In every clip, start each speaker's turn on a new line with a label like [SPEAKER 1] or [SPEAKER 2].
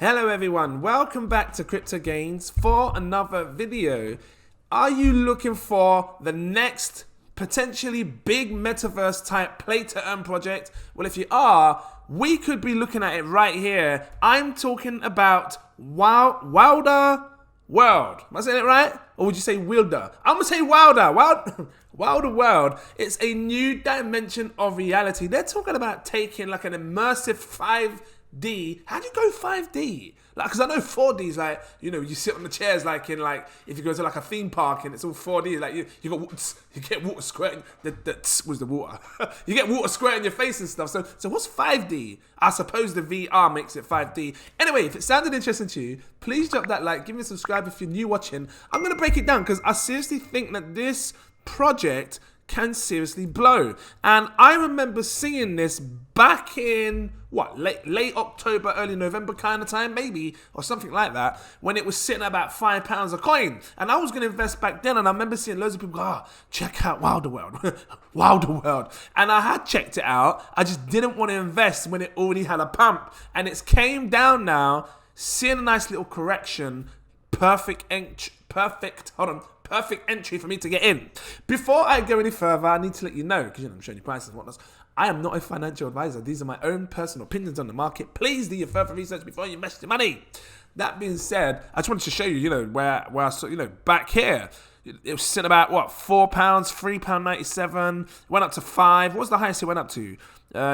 [SPEAKER 1] Hello everyone, welcome back to Crypto Gains for another video. Are you looking for the next potentially big metaverse type play to earn project? Well, if you are, we could be looking at it right here. I'm talking about Wilder World. Am I saying it right? Or would you say Wilder? I'm gonna say Wilder. Wilder World. It's a new dimension of reality. They're talking about taking like an immersive 5D. How do you go 5D? Like, because I know 4D is like, you know, you sit on the chairs like in like, if you go to like a theme park and it's all 4D, like you get water squirting, the was the water. You get water squirting your face and stuff. So what's 5D? I suppose the VR makes it 5D. Anyway, if it sounded interesting to you, please drop that like, give me a subscribe if you're new watching. I'm going to break it down because I seriously think that this project can seriously blow. And I remember seeing this back in late October, early November kind of time, maybe, or something like that, when it was sitting at about £5 a coin. And I was going to invest back then, and I remember seeing loads of people go, check out Wilder World. Wilder World. And I had checked it out. I just didn't want to invest when it already had a pump. And it's came down now, seeing a nice little correction, perfect entry for me to get in. Before I go any further, I need to let you know, because I'm showing you prices and whatnot, I am not a financial advisor. These are my own personal opinions on the market. Please do your further research before you invest your money. That being said, I just wanted to show you, where I saw, back here, it was sitting about, £4, £3.97, went up to 5. What was the highest it went up to?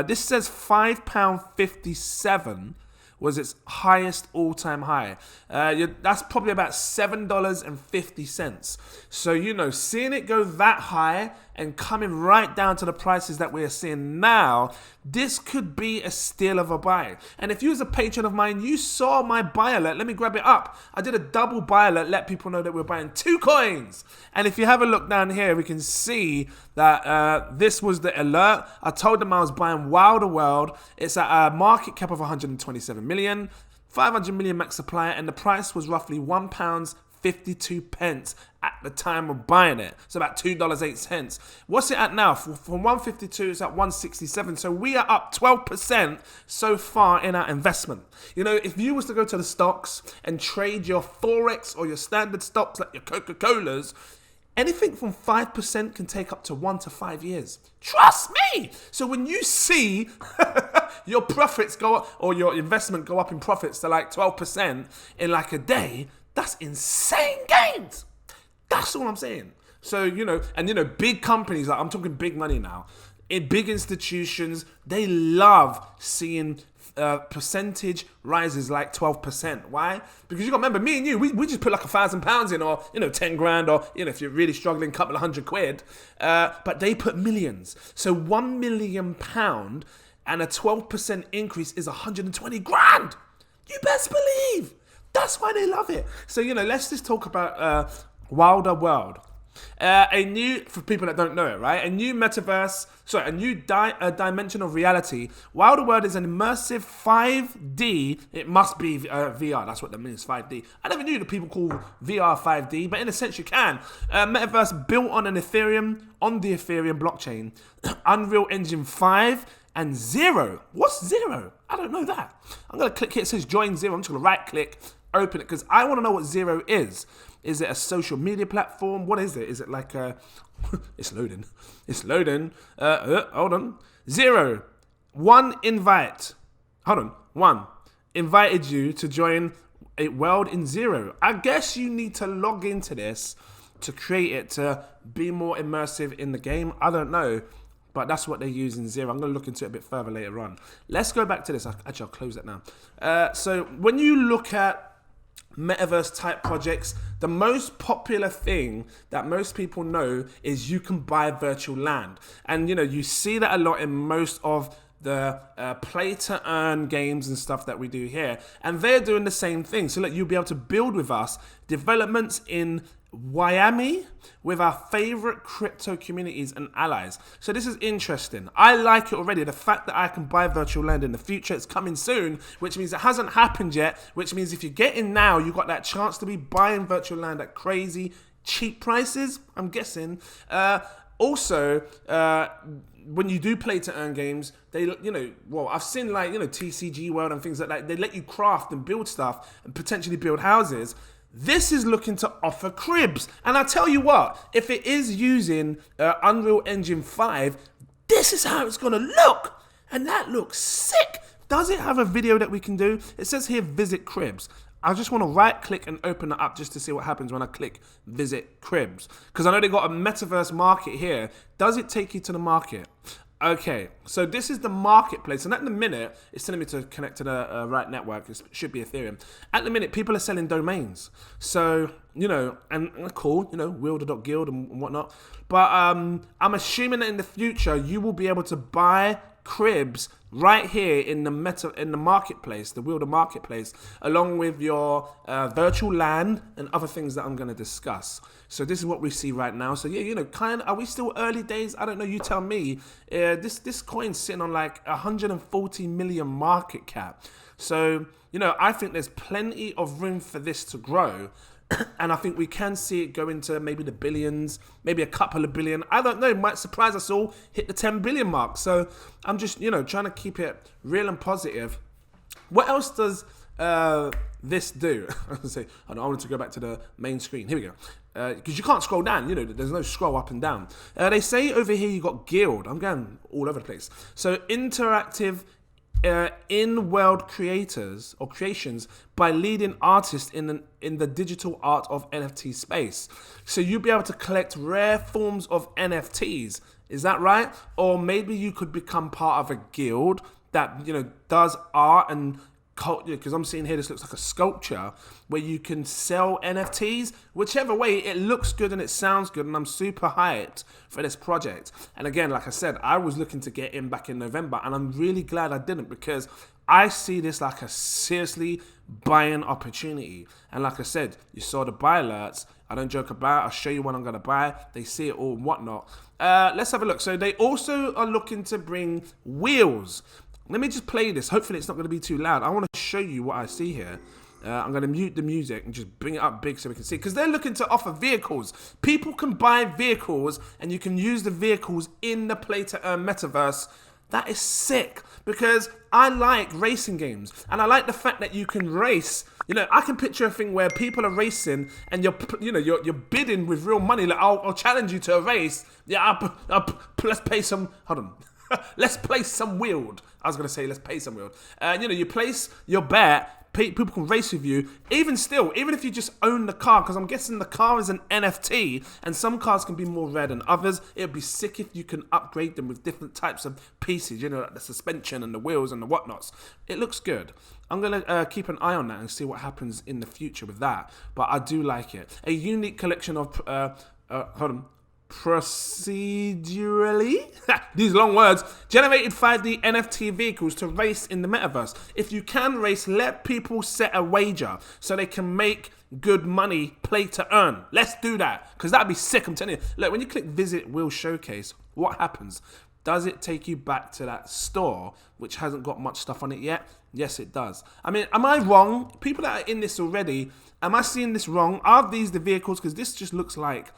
[SPEAKER 1] This says £5.57. Was its highest all-time high. That's probably about $7.50. So, seeing it go that high and coming right down to the prices that we're seeing now, this could be a steal of a buy. And if you was a patron of mine, you saw my buy alert. Let me grab it up. I did a double buy alert, let people know that we're buying 2 coins. And if you have a look down here, we can see that this was the alert. I told them I was buying Wilder World. It's at a market cap of 127 million, 500 million max supply, and the price was roughly £1.52 at the time of buying it. So about $2.08. What's it at now? From 152, it's at 167. So we are up 12% so far in our investment. If you was to go to the stocks and trade your Forex or your standard stocks like your Coca-Colas, anything from 5% can take up to 1 to 5 years. Trust me! So when you see your profits go up, or your investment go up in profits to like 12% in like a day, that's insane gains. That's all I'm saying. So, big companies, like I'm talking big money now, in big institutions, they love seeing percentage rises like 12%. Why? Because you got to remember, me and you, we just put like £1,000 in, or 10 grand, or if you're really struggling, a couple of £100. But they put millions. So £1 million and a 12% increase is 120 grand. You best believe. That's why they love it. So let's just talk about Wilder World. For people that don't know it, right? A new metaverse, a new dimension of reality. Wilder World is an immersive 5D. It must be VR. That's what that means, 5D. I never knew that people call VR 5D, but in a sense you can. Metaverse built on the Ethereum blockchain, Unreal Engine 5 and 0. What's 0? I don't know that. I'm going to click here. It says join 0. I'm just going to right click, open it, because I want to know what 0 is. Is it a social media platform? What is it? Is it like a... It's loading. Hold on. 0. 1 invite. Hold on. 1. Invited you to join a world in 0. I guess you need to log into this to create it to be more immersive in the game. I don't know. But that's what they use in 0. I'm going to look into it a bit further later on. Let's go back to this. Actually, I'll close that now. So when you look at metaverse type projects, the most popular thing that most people know is you can buy virtual land. And you see that a lot in most of the play to earn games and stuff that we do here, and they're doing the same thing. So look, you'll be able to build with us developments in Miami with our favorite crypto communities and allies. So this is interesting. I like it already. The fact that I can buy virtual land in the future, it's coming soon, which means it hasn't happened yet, which means if you get in now, you've got that chance to be buying virtual land at crazy cheap prices, I'm guessing. Also, when you do play to earn games, they, I've seen like, TCG World and things like that. They let you craft and build stuff and potentially build houses. This is looking to offer cribs. And I tell you what, if it is using Unreal Engine 5, this is how it's going to look. And that looks sick. Does it have a video that we can do? It says here, visit cribs. I just want to right click and open it up just to see what happens when I click visit cribs. Because I know they got a Metaverse market here. Does it take you to the market? Okay, so this is the marketplace, and at the minute, it's telling me to connect to the right network. It should be Ethereum. At the minute, people are selling domains. So, and cool, wielder.guild and whatnot. But I'm assuming that in the future, you will be able to buy cribs right here in the marketplace, the Wielder marketplace, along with your virtual land and other things that I'm going to discuss. So this is what we see right now. So yeah, are we still early days? I don't know. You tell me. This coin's sitting on like 140 million market cap. So I think there's plenty of room for this to grow. And I think we can see it go into maybe the billions, maybe a couple of billion. I don't know, it might surprise us all, hit the 10 billion mark. So I'm just, trying to keep it real and positive. What else does this do? I wanted to go back to the main screen. Here we go. Because you can't scroll down, there's no scroll up and down. They say over here you got Guild. I'm going all over the place. So interactive in-world creators or creations by leading artists in the digital art of NFT space. So you'll be able to collect rare forms of NFTs. Is that right? Or maybe you could become part of a guild that does art and because I'm seeing here, this looks like a sculpture where you can sell NFTs. Whichever way, it looks good and it sounds good, and I'm super hyped for this project. And again, like I said, I was looking to get in back in November, and I'm really glad I didn't, because I see this like a seriously buying opportunity. And like I said, you saw the buy alerts. I don't joke about it. I'll show you when I'm going to buy. They see it all and whatnot. Let's have a look. So they also are looking to bring wheels. Let me just play this. Hopefully it's not going to be too loud. I want to show you what I see here. I'm going to mute the music and just bring it up big so we can see. Because they're looking to offer vehicles. People can buy vehicles and you can use the vehicles in the play to earn metaverse. That is sick, because I like racing games and I like the fact that you can race. I can picture a thing where people are racing and you're bidding with real money. Like I'll challenge you to a race. Yeah, let's pay some. Hold on. Let's place some Wield. I was going to say let's pay some Wield. You place your bet. People can race with you. Even if you just own the car, because I'm guessing the car is an NFT, and some cars can be more rare than others. It would be sick if you can upgrade them with different types of pieces, like the suspension and the wheels and the whatnots. It looks good. I'm going to keep an eye on that and see what happens in the future with that. But I do like it. A unique collection of... procedurally these long words generated 5D NFT vehicles to race in the metaverse. If you can race, let people set a wager so they can make good money, play to earn. Let's do that, because that'd be sick. I'm telling you. Look, when you click visit Will Showcase, what happens? Does it take you back to that store which hasn't got much stuff on it yet? Yes, it does. I mean, am I wrong? People that are in this already, am I seeing this wrong? Are these the vehicles? Because this just looks like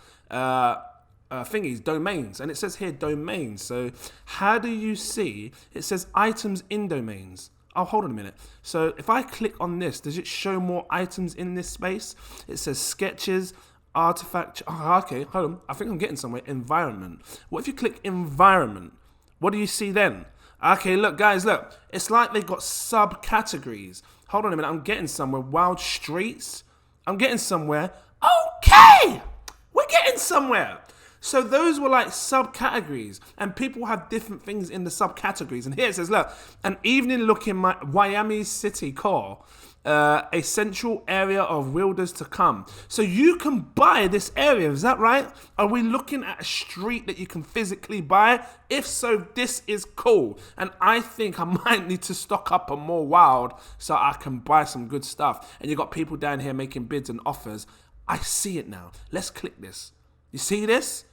[SPEAKER 1] thingies, domains, and it says here domains. So how do you see? It says items in domains. Oh, hold on a minute. So if I click on this, does it show more items in this space? It says sketches, artifact. Oh, okay, hold on. I think I'm getting somewhere. Environment. What if you click environment? What do you see then? Okay, look, guys, look. It's like they've got subcategories. Hold on a minute. I'm getting somewhere. Wild streets. I'm getting somewhere. Okay, we're getting somewhere. So those were like subcategories, and people have different things in the subcategories. And here it says, look, an evening look in Miami City core, a central area of wielders to come. So you can buy this area, is that right? Are we looking at a street that you can physically buy? If so, this is cool. And I think I might need to stock up on more wild so I can buy some good stuff. And you got people down here making bids and offers. I see it now. Let's click this. You see this?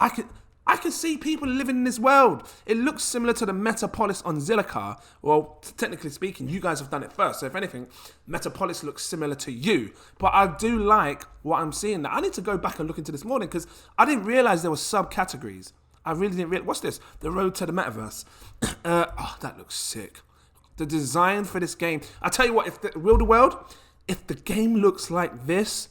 [SPEAKER 1] I can see people living in this world. It looks similar to the Metapolis on Zilliqa. Well, technically speaking, you guys have done it first. So if anything, Metapolis looks similar to you. But I do like what I'm seeing now. I need to go back and look into this morning because I didn't realize there were subcategories. I really didn't realize. What's this? The road to the metaverse. Oh, that looks sick. The design for this game. I tell you what, if the game looks like this,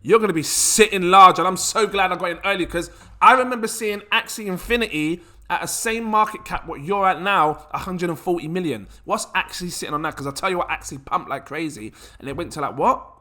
[SPEAKER 1] you're going to be sitting large. And I'm so glad I got in early, because I remember seeing Axie Infinity at a same market cap what you're at now, 140 million. What's Axie sitting on that? Because I'll tell you what, Axie pumped like crazy. And it went to like, what?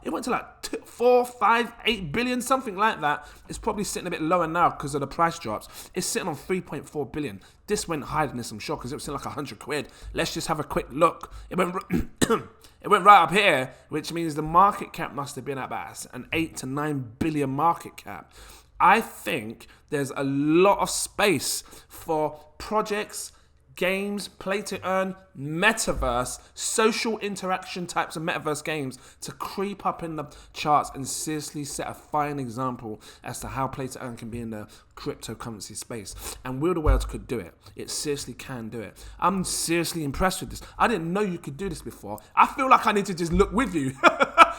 [SPEAKER 1] It went to like 4, 5, 8 billion, something like that. It's probably sitting a bit lower now because of the price drops. It's sitting on 3.4 billion. This went higher than this, I'm sure, because it was sitting like 100 quid. Let's just have a quick look. It went it went right up here, which means the market cap must have been at about an 8 to 9 billion market cap. I think there's a lot of space for projects, games, play to earn, metaverse, social interaction types of metaverse games to creep up in the charts and seriously set a fine example as to how play to earn can be in the cryptocurrency space. And Will the Whales could do it. It seriously can do it. I'm seriously impressed with this. I didn't know you could do this before. I feel like I need to just look with you.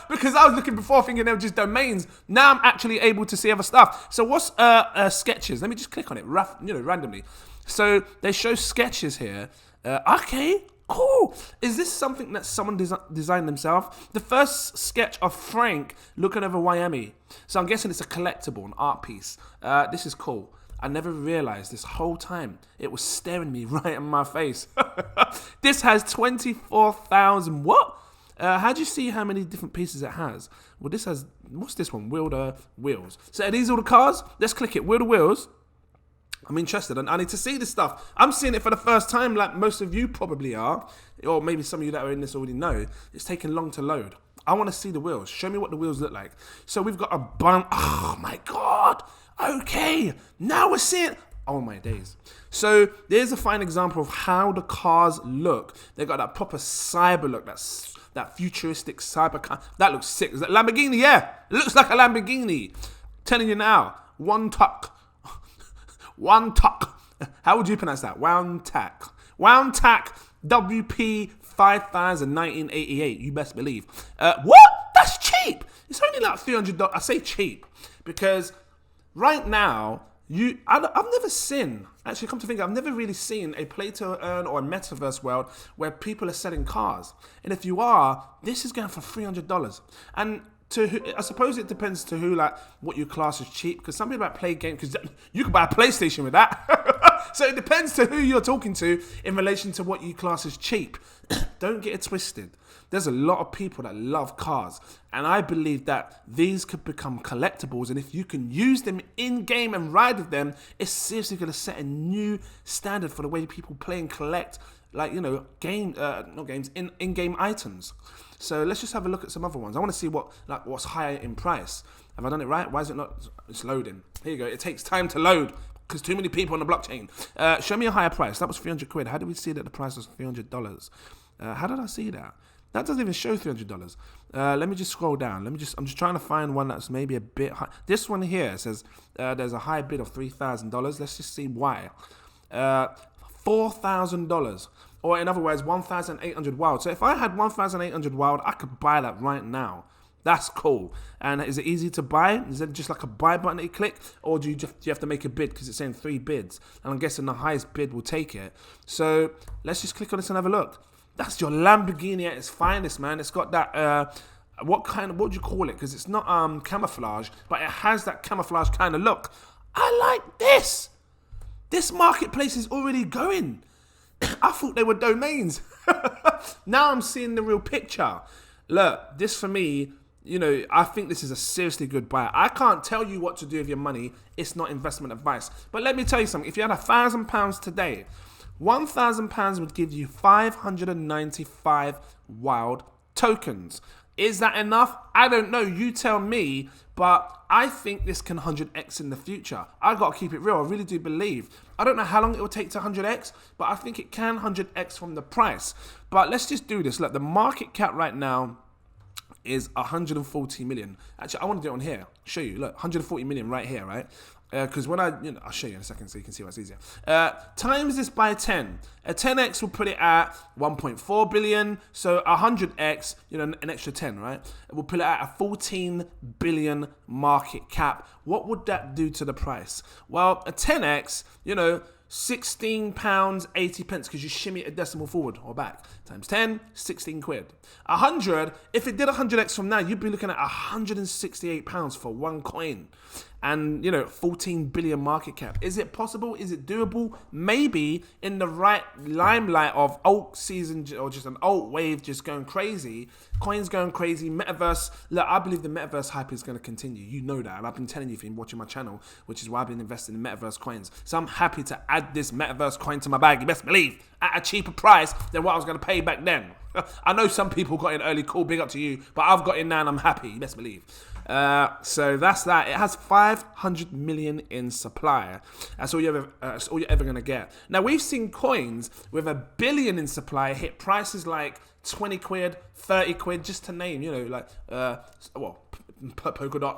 [SPEAKER 1] Because I was looking before thinking they were just domains. Now I'm actually able to see other stuff. So what's sketches? Let me just click on it randomly. So they show sketches here. Okay, cool. Is this something that someone designed themselves? The first sketch of Frank looking over Miami. So I'm guessing it's a collectible, an art piece. This is cool. I never realized this whole time it was staring me right in my face. This has 24,000. What? How do you see how many different pieces it has? Well, this has, what's this one? Wheels. So are these all the cars? Let's click it. Wheel the Wheels. I'm interested, and I need to see this stuff. I'm seeing it for the first time, like most of you probably are, or maybe some of you that are in this already know. It's taking long to load. I want to see the wheels. Show me what the wheels look like. So we've got a bunch. Oh my God. Okay. Now we're seeing. Oh my days. So there's a fine example of how the cars look. They got that proper cyber look. That futuristic cyber car. That looks sick. Is that Lamborghini? Yeah. It looks like a Lamborghini. Telling you now. One tuck. How would you pronounce that? Wound tack WP 5000 1988. You best believe. What? That's cheap. It's only like $300. I say cheap because right now I've never seen. Actually, come to think, I've never really seen a play to earn or a metaverse world where people are selling cars. And if you are, this is going for $300. And I suppose it depends to who, like, what you class as cheap. Because some people play games, because you can buy a PlayStation with that. So it depends to who you're talking to in relation to what you class as cheap. Don't get it twisted. There's a lot of people that love cars. And I believe that these could become collectibles. And if you can use them in-game and ride with them, it's seriously going to set a new standard for the way people play and collect, like, in-game items. So let's just have a look at some other ones. I want to see what's higher in price. Have I done it right? Why is it not? It's loading. Here you go. It takes time to load because too many people on the blockchain. Show me a higher price. That was 300 quid. How did we see that the price was $300? How did I see that? That doesn't even show $300. Let me just scroll down. I'm just trying to find one that's maybe a bit high. This one here says there's a high bid of $3,000. Let's just see why. $4,000. Or in other words, 1,800 wild. So if I had 1,800 wild, I could buy that right now. That's cool. And is it easy to buy? Is it just like a buy button that you click? Or do you have to make a bid because it's saying 3 bids? And I'm guessing the highest bid will take it. So let's just click on this and have a look. That's your Lamborghini at its finest, man. It's got that, what do you call it? Because it's not camouflage, but it has that camouflage kind of look. I like this. This marketplace is already going. I thought they were domains. Now I'm seeing the real picture. Look, this for me, I think this is a seriously good buy. I can't tell you what to do with your money. It's not investment advice. But let me tell you something. If you had £1,000 today, £1,000 would give you 595 wild tokens. Is that enough? I don't know. You tell me. But I think this can 100x in the future. I got to keep it real. I really do believe. I don't know how long it will take to 100x, but I think it can 100x from the price. But let's just do this. Look, the market cap right now is 140 million. Actually, I want to do it on here. Show you. Look, 140 million right here, right? Because when I'll show you in a second so you can see what's easier. Times this by 10. A 10x will put it at 1.4 billion. So 100x, an extra 10, right? We'll put it at a 14 billion market cap. What would that do to the price? Well, a 10x, £16.80 because you shimmy a decimal forward or back. Times 10, 16 quid. 100, if it did 100x from now, you'd be looking at £168 for one coin. And, 14 billion market cap. Is it possible? Is it doable? Maybe in the right limelight of alt season or just an alt wave just going crazy. Coins going crazy. Metaverse. Look, I believe the Metaverse hype is going to continue. You know that. And I've been telling you if you've been watching my channel, which is why I've been investing in Metaverse coins. So I'm happy to add this Metaverse coin to my bag. You best believe. At a cheaper price than what I was going to pay back then. I know some people got in early. Cool, big up to you. But I've got in now and I'm happy. You best believe. So that's that. It has 500 million in supply. That's all you're ever going to get. Now, we've seen coins with 1 billion in supply hit prices like 20 quid, 30 quid, just to name, Polkadot,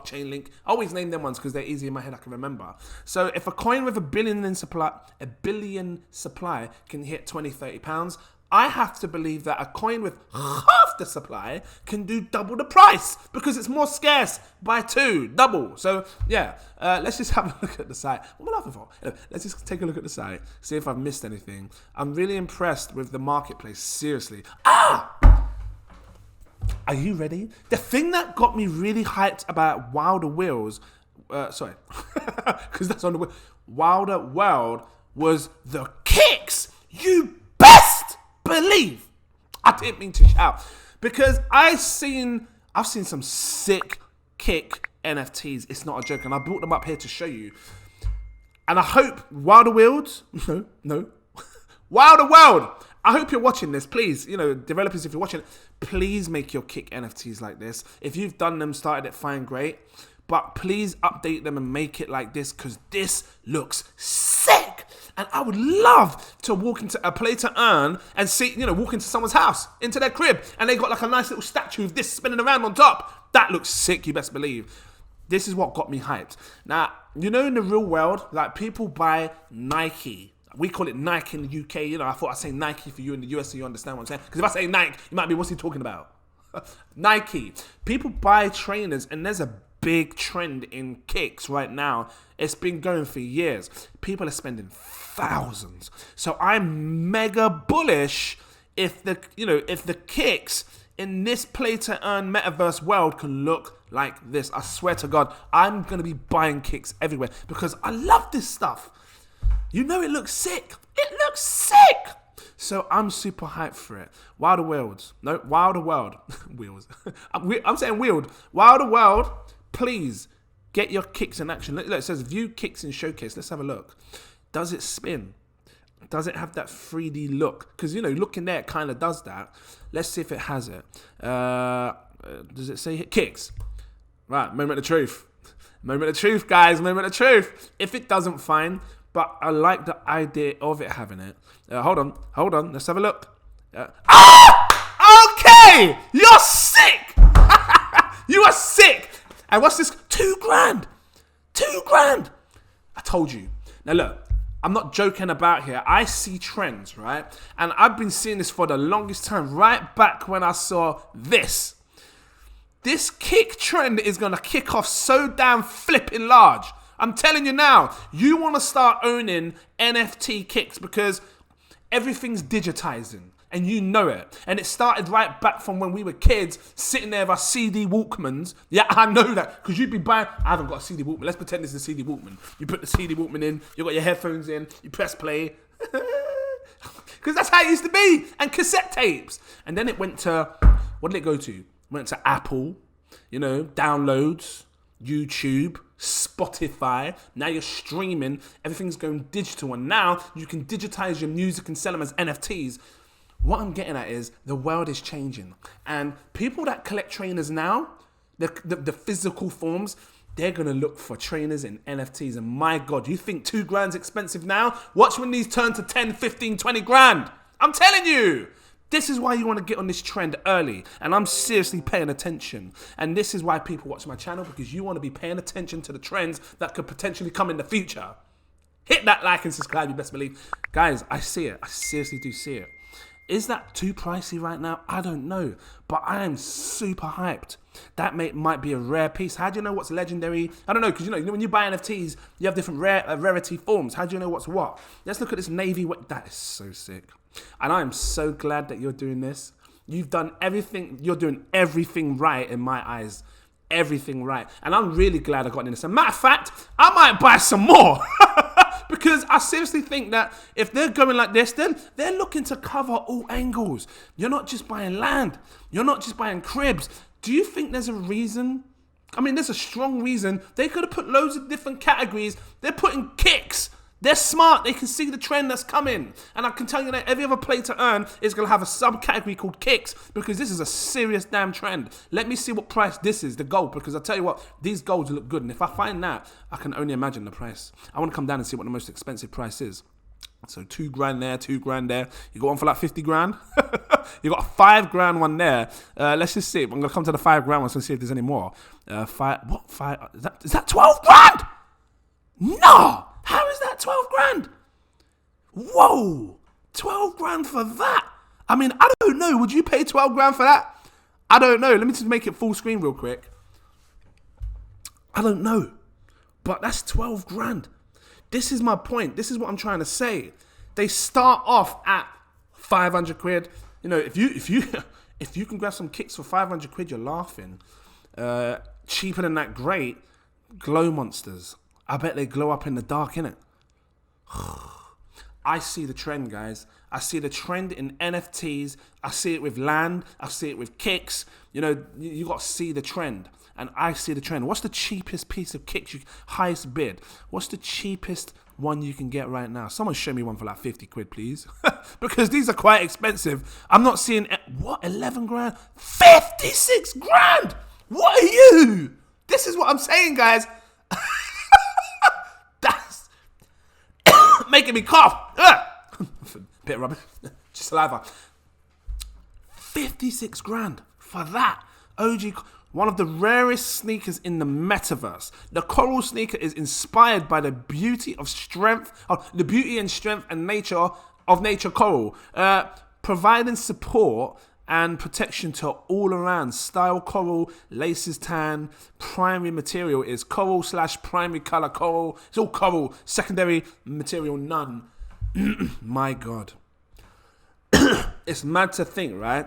[SPEAKER 1] Chainlink. I always name them ones because they're easy in my head, I can remember. So if a coin with 1 billion in supply, 1 billion supply can hit 20, 30 pounds, I have to believe that a coin with half the supply can do double the price because it's more scarce by 2, double. So yeah, let's just have a look at the site. What am I laughing for? Let's just take a look at the site, see if I've missed anything. I'm really impressed with the marketplace, seriously. Are you ready? The thing that got me really hyped about Wilder Wheels, because that's on the Wilder World, was the kicks. You best believe. I didn't mean to shout because I've seen some sick kick NFTs. It's not a joke, and I brought them up here to show you. And I hope Wilder Wheels, no, Wilder World. I hope you're watching this, please. Developers, if you're watching, please make your kick NFTs like this. If you've done them, started it, fine, great. But please update them and make it like this because this looks sick. And I would love to walk into a play to earn and see, walk into someone's house, into their crib, and they got like a nice little statue of this spinning around on top. That looks sick, you best believe. This is what got me hyped. Now, in the real world, like people buy Nike. We call it Nike in the UK. I thought I'd say Nike for you in the US so you understand what I'm saying. Because if I say Nike, you might be, what's he talking about? Nike. People buy trainers and there's a big trend in kicks right now. It's been going for years. People are spending thousands. So I'm mega bullish if the kicks in this play to earn metaverse world can look like this. I swear to God, I'm going to be buying kicks everywhere because I love this stuff. It looks sick. It looks sick. So I'm super hyped for it. Wilder World. No, Wilder World. Wheels. I'm saying wheeled. Wilder World, please get your kicks in action. Look, it says view kicks in showcase. Let's have a look. Does it spin? Does it have that 3D look? Because, looking there, it kind of does that. Let's see if it has it. Does it say kicks? Right, moment of truth. Moment of truth, guys. Moment of truth. If it doesn't, fine. But I like the idea of it having it. Hold on. Let's have a look. Okay! You're sick! You are sick! And what's this? $2,000. $2,000. I told you. Now look, I'm not joking about here. I see trends, right? And I've been seeing this for the longest time, right back when I saw this. This kick trend is going to kick off so damn flipping large. I'm telling you now, you want to start owning NFT kicks because everything's digitizing and you know it. And it started right back from when we were kids sitting there with our CD Walkmans. Yeah, I know that because you'd be buying, I haven't got a CD Walkman. Let's pretend this is a CD Walkman. You put the CD Walkman in, you got your headphones in, you press play. Because that's how it used to be. And cassette tapes. And then it went to, what did it go to? It went to Apple, downloads, YouTube, Spotify. Now you're streaming, everything's going digital, and now you can digitize your music and sell them as NFTs. What I'm getting at is the world is changing, and people that collect trainers now, the physical forms, they're gonna look for trainers and NFTs. And my God, you think $2,000's expensive now? Watch when these turn to 10, 15, 20 grand. I'm telling you, This is why you want to get on this trend early. And I'm seriously paying attention. And this is why people watch my channel, because you want to be paying attention to the trends that could potentially come in the future. Hit that like and subscribe, you best believe. Guys, I see it. I seriously do see it. Is that too pricey right now? I don't know. But I am super hyped. That might be a rare piece. How do you know what's legendary? I don't know, because you know when you buy NFTs, you have different rarity forms. How do you know what's what? Let's look at this navy. That is so sick. And I am so glad that you're doing this. You've done everything. You're doing everything right in my eyes. Everything right. And I'm really glad I got in this. As a matter of fact, I might buy some more. Because I seriously think that if they're going like this, then they're looking to cover all angles. You're not just buying land. You're not just buying cribs. Do you think there's a reason? I mean, there's a strong reason. They could have put loads of different categories. They're putting kicks. They're smart. They can see the trend that's coming. And I can tell you that every other play to earn is going to have a subcategory called kicks, because this is a serious damn trend. Let me see what price this is, the gold, because I tell you what, these golds look good. And if I find that, I can only imagine the price. I want to come down and see what the most expensive price is. So $2,000 there, $2,000 there. You got one for like 50 grand. You got a $5,000 one there. Let's just see. I'm gonna come to the $5,000 one so see if there's any more. Five? Is that 12 grand? No. How is that 12 grand? Whoa, 12 grand for that. I mean, I don't know. Would you pay 12 grand for that? I don't know. Let me just make it full screen real quick. I don't know, but that's 12 grand. This is my point. This is what I'm trying to say. They start off at 500 quid. You know, if you can grab some kicks for 500 quid, you're laughing. Cheaper than that, great. Glow monsters. I bet they glow up in the dark, innit? I see the trend, guys. I see the trend in NFTs. I see it with land. I see it with kicks. You know, you got to see the trend. And I see the trend. What's the cheapest piece of kicks? Highest bid. What's the cheapest one you can get right now? Someone show me one for like 50 quid, please. Because these are quite expensive. I'm not seeing... What? 11 grand? 56 grand! What are you? This is what I'm saying, guys. That's making me cough. Bit of rubbish. Just saliva. 56 grand for that. OG, one of the rarest sneakers in the metaverse. The coral sneaker is inspired by the beauty of strength, the beauty and strength and nature of nature coral, providing support and protection to all around. Style coral, laces tan, primary material is coral / primary color coral. It's all coral, secondary material none. My God. It's mad to think, right?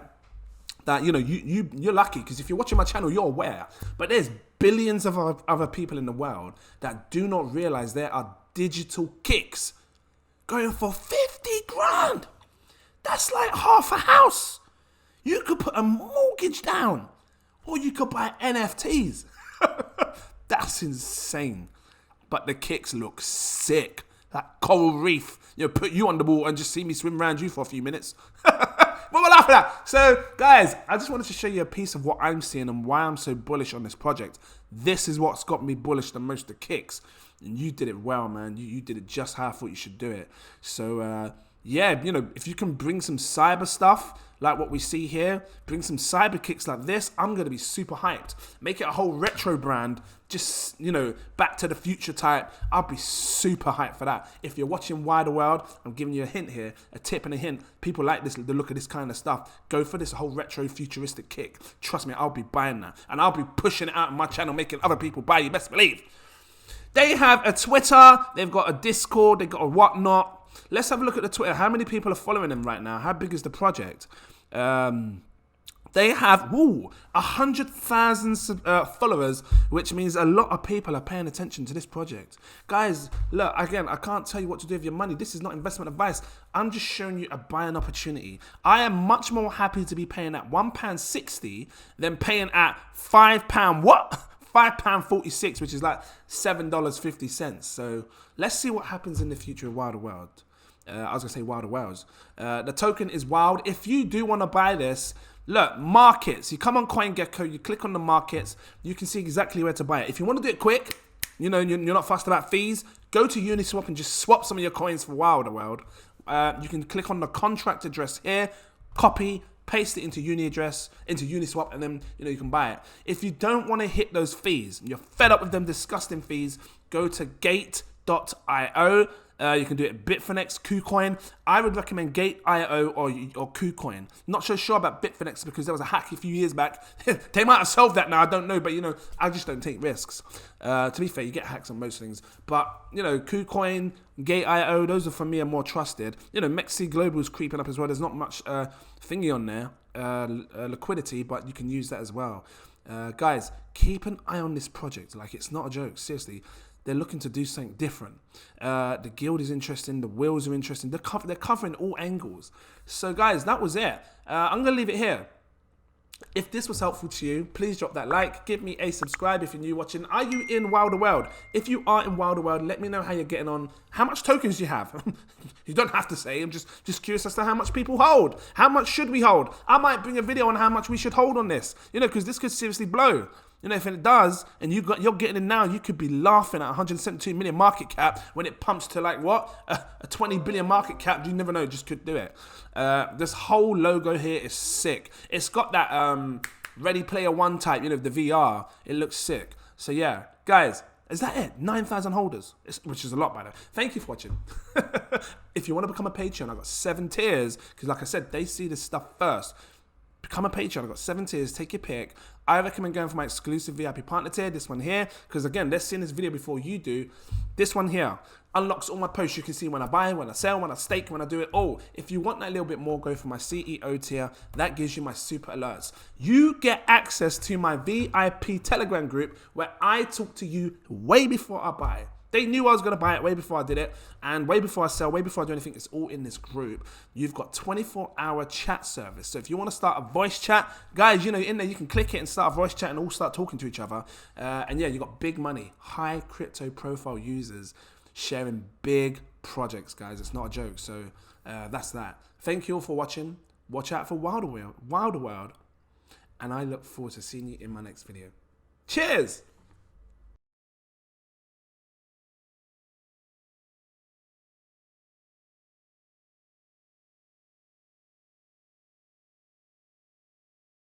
[SPEAKER 1] That, you know, you're lucky, because if you're watching my channel, you're aware. But there's billions of other people in the world that do not realize there are digital kicks going for 50 grand. That's like half a house. You could put a mortgage down, or you could buy NFTs. That's insane. But the kicks look sick. That coral reef, you know, put you on the wall and just see me swim around you for a few minutes. But we'll laugh at that. So, guys, I just wanted to show you a piece of what I'm seeing and why I'm so bullish on this project. This is what's got me bullish the most, the kicks. And you did it well, man. You did it just how I thought you should do it. So, yeah, you know, if you can bring some cyber stuff like what we see here, bring some cyber kicks like this, I'm going to be super hyped. Make it a whole retro brand, just, you know, back to the future type. I'll be super hyped for that. If you're watching Wider World, I'm giving you a hint here, a tip and a hint. People like this, the look of this kind of stuff. Go for this whole retro futuristic kick. Trust me, I'll be buying that. And I'll be pushing it out on my channel, making other people buy, you best believe. They have a Twitter, they've got a Discord, they've got a whatnot. Let's have a look at the Twitter. How many people are following them right now? How big is the project? They have 100,000 followers, which means a lot of people are paying attention to this project. Guys, look, again, I can't tell you what to do with your money. This is not investment advice. I'm just showing you a buying opportunity. I am much more happy to be paying at £1.60 than paying at £5, what? £5.46, which is like $7.50. So let's see what happens in the future of Wilder World. I was going to say Wilder Wales. The token is wild. If you do want to buy this, look, markets. You come on CoinGecko, you click on the markets, you can see exactly where to buy it. If you want to do it quick, you know, you're not fussed about fees, go to Uniswap and just swap some of your coins for Wilder World. You can click on the contract address here, copy, paste it into Uniswap, and then you can buy it. If you don't want to hit those fees, and you're fed up with them disgusting fees, go to gate.io. You can do it Bitfinex, KuCoin. I would recommend Gate.io or KuCoin. Not so sure about Bitfinex because there was a hack a few years back. They might have solved that now, I don't know, but I just don't take risks. To be fair, you get hacks on most things. But, KuCoin, Gate.io, those are for me are more trusted. Mexi Global is creeping up as well. There's not much thingy on there, liquidity, but you can use that as well. Guys, keep an eye on this project. Like, it's not a joke, seriously. They're looking to do something different. The guild is interesting. The wheels are interesting. They're covering all angles. So, guys, that was it. I'm going to leave it here. If this was helpful to you, please drop that like. Give me a subscribe if you're new watching. Are you in Wilder World? If you are in Wilder World, let me know how you're getting on. How much tokens you have. You don't have to say. I'm just curious as to how much people hold. How much should we hold? I might bring a video on how much we should hold on this. Because this could seriously blow. If it does, and you're getting it now, you could be laughing at 172 million market cap when it pumps to like what? A 20 billion market cap. You never know, just could do it. This whole logo here is sick. It's got that Ready Player One type, the VR. It looks sick. So yeah, guys, is that it? 9,000 holders, which is a lot by the way. Thank you for watching. If you want to become a Patreon, I've got 7 tiers, because like I said, they see this stuff first. Become a Patreon. I've got 7 tiers. Take your pick. I recommend going for my exclusive VIP partner tier. This one here. Because again, let's see in this video before you do. This one here unlocks all my posts. You can see when I buy, when I sell, when I stake, when I do it all. If you want that little bit more, go for my CEO tier. That gives you my super alerts. You get access to my VIP Telegram group where I talk to you way before I buy. They knew I was going to buy it way before I did it, and way before I sell, way before I do anything. It's all in this group. You've got 24-hour chat service. So if you want to start a voice chat, guys, in there you can click it and start a voice chat and all start talking to each other. And yeah, you got big money, high crypto profile users sharing big projects, guys. It's not a joke. So that's that. Thank you all for watching. Watch out for Wilder World. And I look forward to seeing you in my next video. Cheers!